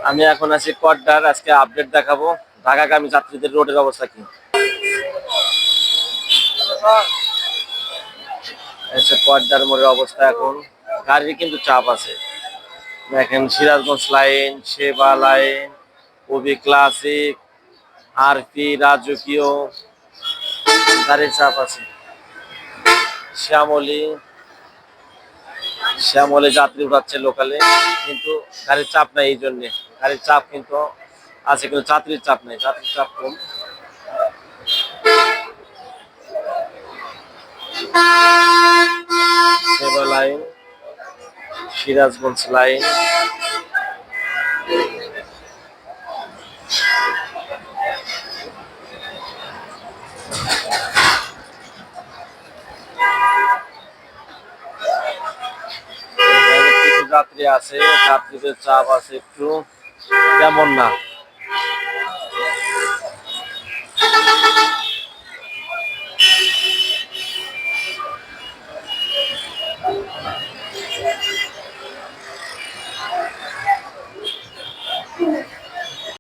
আমি এখন আছি কড্ডার। আজকে আপডেট দেখাবো ঢাকাগামী যাত্রীদের রোডের অবস্থা কি। কড্ডার মোড়ের অবস্থা এখন গাড়ির কিন্তু চাপ আছে। দেখেন সিরাজগঞ্জ লাইন, সেবা লাইন, কবি ক্লাসিক, আরপি, রাজকীয় গাড়ির চাপ আছে। শ্যামলী শ্যামলে যাত্রী উঠাচ্ছে লোকালে, কিন্তু গাড়ির চাপ নাই। এই জন্যে গাড়ির চাপ কিন্তু আছে, কিন্তু যাত্রীর চাপ নাই, যাত্রীর চাপ কম। সেবা লাইন, সিরাজগঞ্জ লাইন, কিছু যাত্রী আছে, যাত্রীদের চাপ আছে একটু, তেমন না।